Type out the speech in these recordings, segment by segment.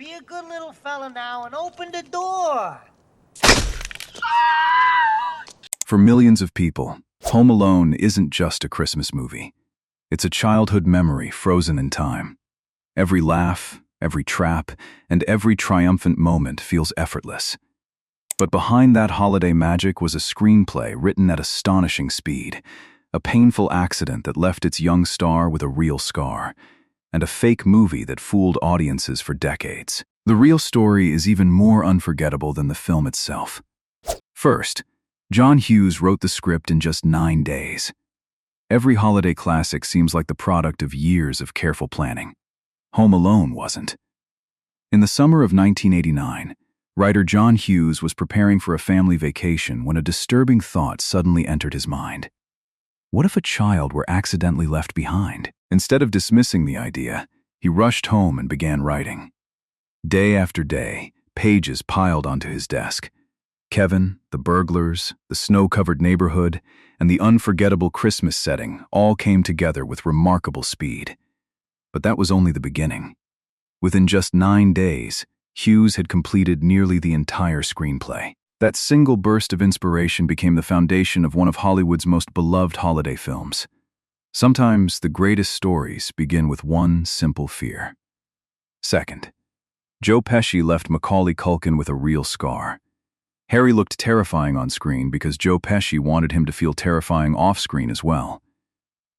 Be a good little fella now and open the door. For millions of people, Home Alone isn't just a Christmas movie. It's a childhood memory frozen in time. Every laugh, every trap, and every triumphant moment feels effortless. But behind that holiday magic was a screenplay written at astonishing speed, a painful accident that left its young star with a real scar, and a fake movie that fooled audiences for decades. The real story is even more unforgettable than the film itself. First, John Hughes wrote the script in just 9 days. Every holiday classic seems like the product of years of careful planning. Home Alone wasn't. In the summer of 1989, writer John Hughes was preparing for a family vacation when a disturbing thought suddenly entered his mind. What if a child were accidentally left behind? Instead of dismissing the idea, he rushed home and began writing. Day after day, pages piled onto his desk. Kevin, the burglars, the snow-covered neighborhood, and the unforgettable Christmas setting all came together with remarkable speed. But that was only the beginning. Within just 9 days, Hughes had completed nearly the entire screenplay. That single burst of inspiration became the foundation of one of Hollywood's most beloved holiday films. Sometimes the greatest stories begin with one simple fear. Second, Joe Pesci left Macaulay Culkin with a real scar. Harry looked terrifying on screen because Joe Pesci wanted him to feel terrifying off-screen as well.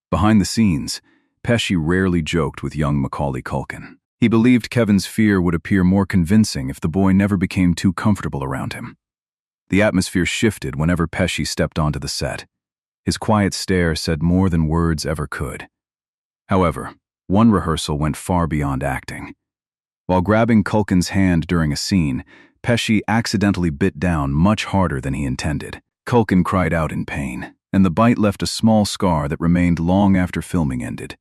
Behind the scenes, Pesci rarely joked with young Macaulay Culkin. He believed Kevin's fear would appear more convincing if the boy never became too comfortable around him. The atmosphere shifted whenever Pesci stepped onto the set. His quiet stare said more than words ever could. However, one rehearsal went far beyond acting. While grabbing Culkin's hand during a scene, Pesci accidentally bit down much harder than he intended. Culkin cried out in pain, and the bite left a small scar that remained long after filming ended.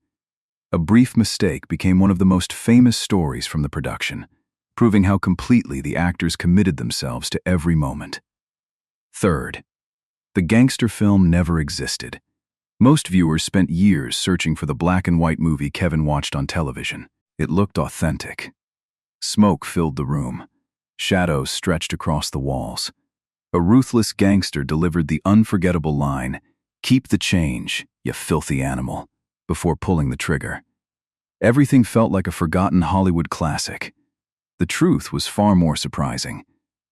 A brief mistake became one of the most famous stories from the production, proving how completely the actors committed themselves to every moment. Third, the Gangster film never existed. Most viewers spent years searching for the black-and-white movie Kevin watched on television. It looked authentic. Smoke filled the room. Shadows stretched across the walls. A ruthless gangster delivered the unforgettable line, "Keep the change, you filthy animal," before pulling the trigger. Everything felt like a forgotten Hollywood classic. The truth was far more surprising.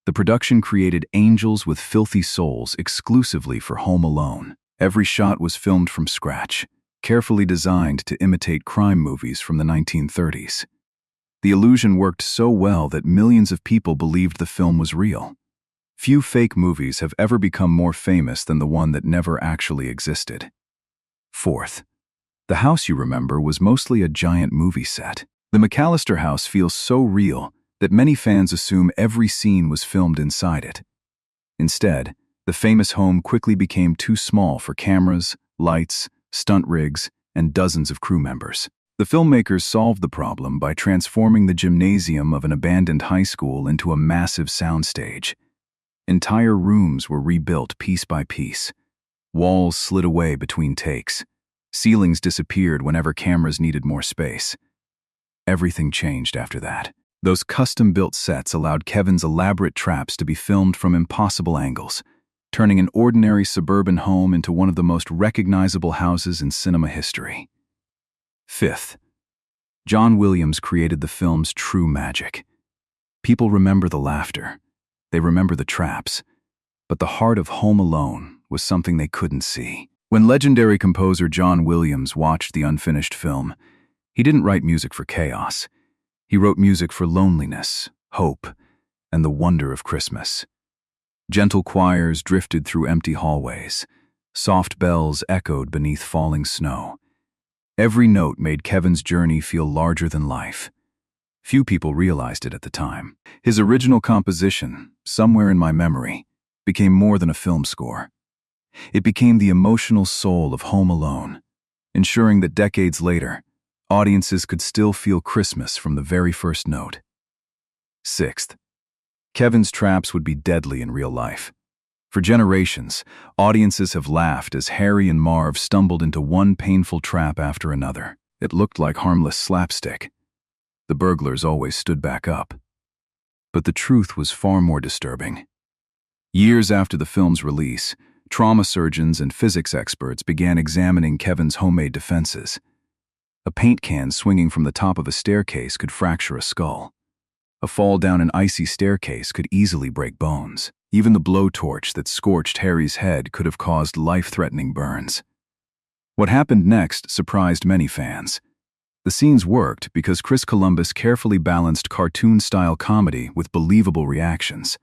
The production created angels with filthy souls exclusively for Home Alone. Every shot was filmed from scratch, carefully designed to imitate crime movies from the 1930s. The illusion worked so well that millions of people believed the film was real. Few fake movies have ever become more famous than the one that never actually existed. Fourth, the house you remember was mostly a giant movie set. The McCallister house feels so real that many fans assume every scene was filmed inside it. Instead, the famous home quickly became too small for cameras, lights, stunt rigs, and dozens of crew members. The filmmakers solved the problem by transforming the gymnasium of an abandoned high school into a massive soundstage. Entire rooms were rebuilt piece by piece. Walls slid away between takes. Ceilings disappeared whenever cameras needed more space. Everything changed after that. Those custom-built sets allowed Kevin's elaborate traps to be filmed from impossible angles, turning an ordinary suburban home into one of the most recognizable houses in cinema history. Fifth, John Williams created the film's true magic. People remember the laughter. They remember the traps. But the heart of Home Alone was something they couldn't see. When legendary composer John Williams watched the unfinished film, he didn't write music for chaos. He wrote music for loneliness, hope, and the wonder of Christmas. Gentle choirs drifted through empty hallways. Soft bells echoed beneath falling snow. Every note made Kevin's journey feel larger than life. Few people realized it at the time. His original composition, Somewhere in My Memory, became more than a film score. It became the emotional soul of Home Alone, ensuring that decades later, audiences could still feel Christmas from the very first note. Sixth, Kevin's traps would be deadly in real life. For generations, audiences have laughed as Harry and Marv stumbled into one painful trap after another. It looked like harmless slapstick. The burglars always stood back up. But the truth was far more disturbing. Years after the film's release, trauma surgeons and physics experts began examining Kevin's homemade defenses. A paint can swinging from the top of a staircase could fracture a skull. A fall down an icy staircase could easily break bones. Even the blowtorch that scorched Harry's head could have caused life-threatening burns. What happened next surprised many fans. The scenes worked because Chris Columbus carefully balanced cartoon-style comedy with believable reactions.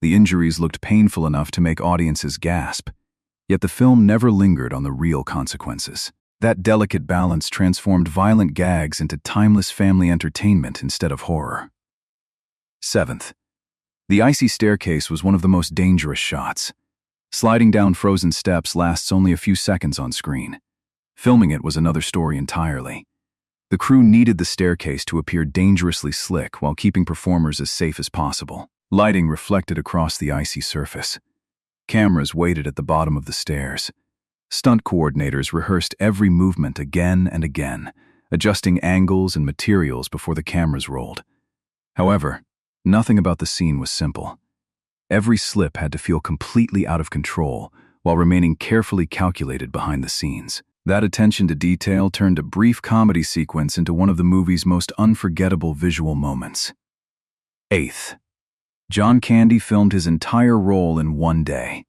The injuries looked painful enough to make audiences gasp, yet the film never lingered on the real consequences. That delicate balance transformed violent gags into timeless family entertainment instead of horror. 7th. The icy staircase was one of the most dangerous shots. Sliding down frozen steps lasts only a few seconds on screen. Filming it was another story entirely. The crew needed the staircase to appear dangerously slick while keeping performers as safe as possible. Lighting reflected across the icy surface. Cameras waited at the bottom of the stairs. Stunt coordinators rehearsed every movement again and again, adjusting angles and materials before the cameras rolled. However, nothing about the scene was simple. Every slip had to feel completely out of control while remaining carefully calculated behind the scenes. That attention to detail turned a brief comedy sequence into one of the movie's most unforgettable visual moments. 8th. John Candy filmed his entire role in one day.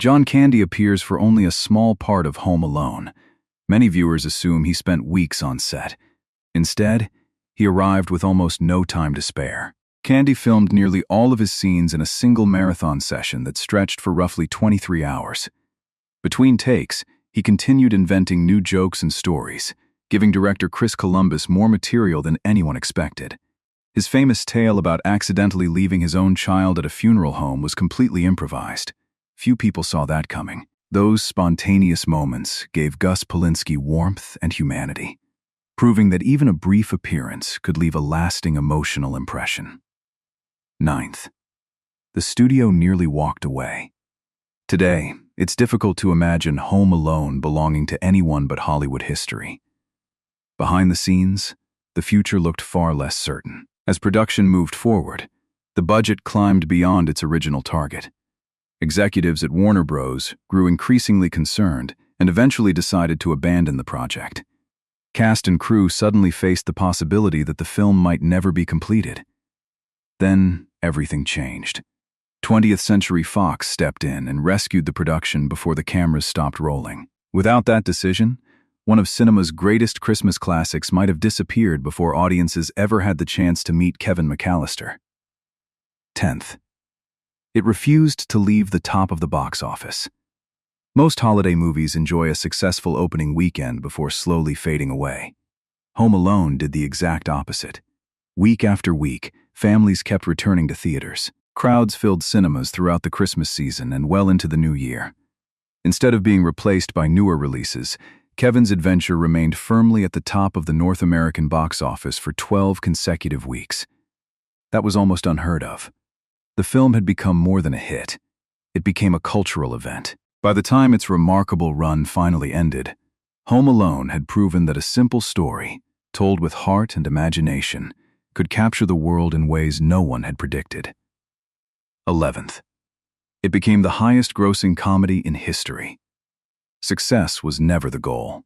John Candy appears for only a small part of Home Alone. Many viewers assume he spent weeks on set. Instead, he arrived with almost no time to spare. Candy filmed nearly all of his scenes in a single marathon session that stretched for roughly 23 hours. Between takes, he continued inventing new jokes and stories, giving director Chris Columbus more material than anyone expected. His famous tale about accidentally leaving his own child at a funeral home was completely improvised. Few people saw that coming. Those spontaneous moments gave Gus Polinski warmth and humanity, proving that even a brief appearance could leave a lasting emotional impression. 9th. The studio nearly walked away. Today, it's difficult to imagine Home Alone belonging to anyone but Hollywood history. Behind the scenes, the future looked far less certain. As production moved forward, the budget climbed beyond its original target. Executives at Warner Bros. Grew increasingly concerned and eventually decided to abandon the project. Cast and crew suddenly faced the possibility that the film might never be completed. Then, everything changed. 20th Century Fox stepped in and rescued the production before the cameras stopped rolling. Without that decision, one of cinema's greatest Christmas classics might have disappeared before audiences ever had the chance to meet Kevin McCallister. 10th. It refused to leave the top of the box office. Most holiday movies enjoy a successful opening weekend before slowly fading away. Home Alone did the exact opposite. Week after week, families kept returning to theaters. Crowds filled cinemas throughout the Christmas season and well into the new year. Instead of being replaced by newer releases, Kevin's Adventure remained firmly at the top of the North American box office for 12 consecutive weeks. That was almost unheard of. The film had become more than a hit. It became a cultural event. By the time its remarkable run finally ended, Home Alone had proven that a simple story, told with heart and imagination, could capture the world in ways no one had predicted. 11th. It became the highest-grossing comedy in history. Success was never the goal.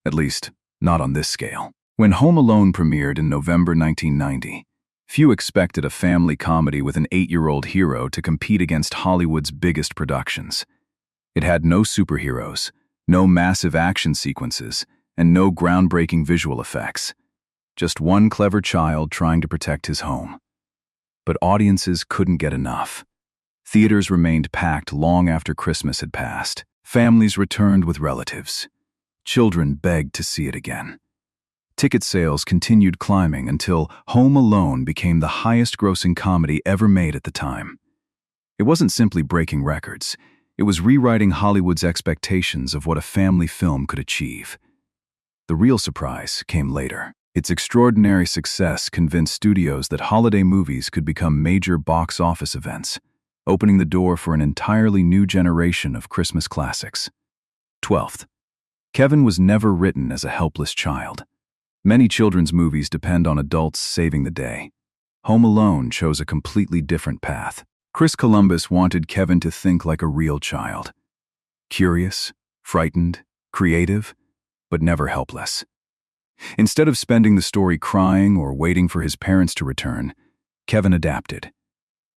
At least, not on this scale. When Home Alone premiered in November 1990, few expected a family comedy with an 8-year-old hero to compete against Hollywood's biggest productions. It had no superheroes, no massive action sequences, and no groundbreaking visual effects. Just one clever child trying to protect his home. But audiences couldn't get enough. Theaters remained packed long after Christmas had passed. Families returned with relatives. Children begged to see it again. Ticket sales continued climbing until Home Alone became the highest-grossing comedy ever made at the time. It wasn't simply breaking records. It was rewriting Hollywood's expectations of what a family film could achieve. The real surprise came later. Its extraordinary success convinced studios that holiday movies could become major box office events, opening the door for an entirely new generation of Christmas classics. 12th. Kevin was never written as a helpless child. Many children's movies depend on adults saving the day. Home Alone chose a completely different path. Chris Columbus wanted Kevin to think like a real child. Curious, frightened, creative, but never helpless. Instead of spending the story crying or waiting for his parents to return, Kevin adapted.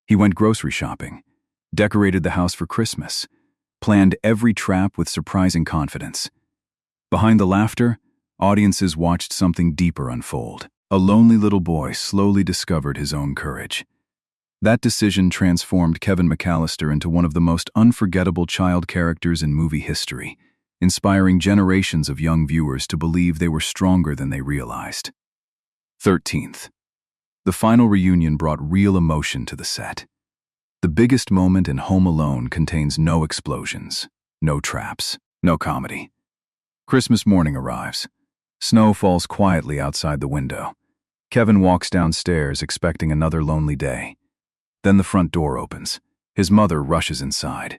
He went grocery shopping, decorated the house for Christmas, planned every trap with surprising confidence. Behind the laughter, audiences watched something deeper unfold. A lonely little boy slowly discovered his own courage. That decision transformed Kevin McCallister into one of the most unforgettable child characters in movie history, inspiring generations of young viewers to believe they were stronger than they realized. 13th. The final reunion brought real emotion to the set. The biggest moment in Home Alone contains no explosions, no traps, no comedy. Christmas morning arrives. Snow falls quietly outside the window. Kevin walks downstairs expecting another lonely day. Then the front door opens. His mother rushes inside.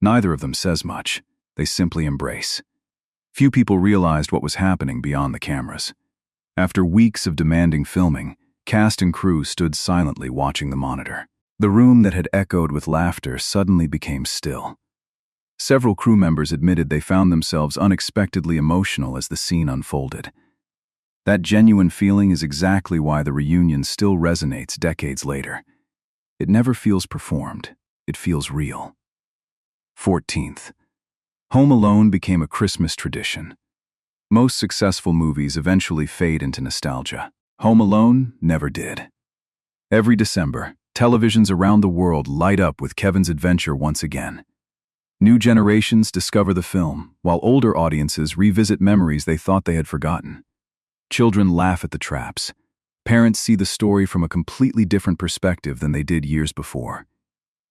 Neither of them says much. They simply embrace. Few people realized what was happening beyond the cameras. After weeks of demanding filming, cast and crew stood silently watching the monitor. The room that had echoed with laughter suddenly became still. Several crew members admitted they found themselves unexpectedly emotional as the scene unfolded. That genuine feeling is exactly why the reunion still resonates decades later. It never feels performed. It feels real. 14th. Home Alone became a Christmas tradition. Most successful movies eventually fade into nostalgia. Home Alone never did. Every December, televisions around the world light up with Kevin's adventure once again. New generations discover the film, while older audiences revisit memories they thought they had forgotten. Children laugh at the traps. Parents see the story from a completely different perspective than they did years before.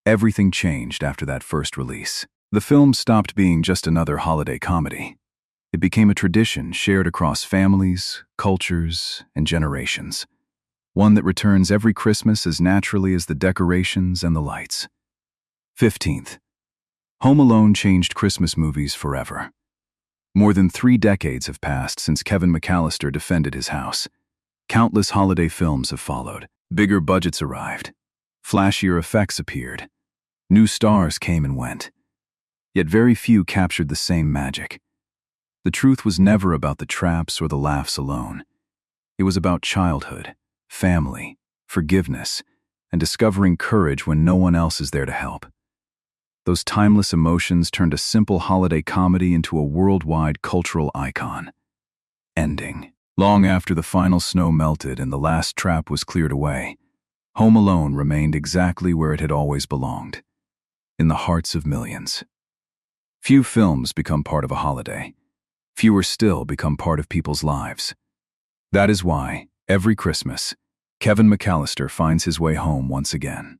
Everything changed after that first release. The film stopped being just another holiday comedy. It became a tradition shared across families, cultures, and generations. One that returns every Christmas as naturally as the decorations and the lights. 15th. Home Alone changed Christmas movies forever. More than 3 decades have passed since Kevin McCallister defended his house. Countless holiday films have followed. Bigger budgets arrived. Flashier effects appeared. New stars came and went. Yet very few captured the same magic. The truth was never about the traps or the laughs alone. It was about childhood, family, forgiveness, and discovering courage when no one else is there to help. Those timeless emotions turned a simple holiday comedy into a worldwide cultural icon. Ending. Long after the final snow melted and the last trap was cleared away, Home Alone remained exactly where it had always belonged, in the hearts of millions. Few films become part of a holiday. Fewer still become part of people's lives. That is why, every Christmas, Kevin McCallister finds his way home once again.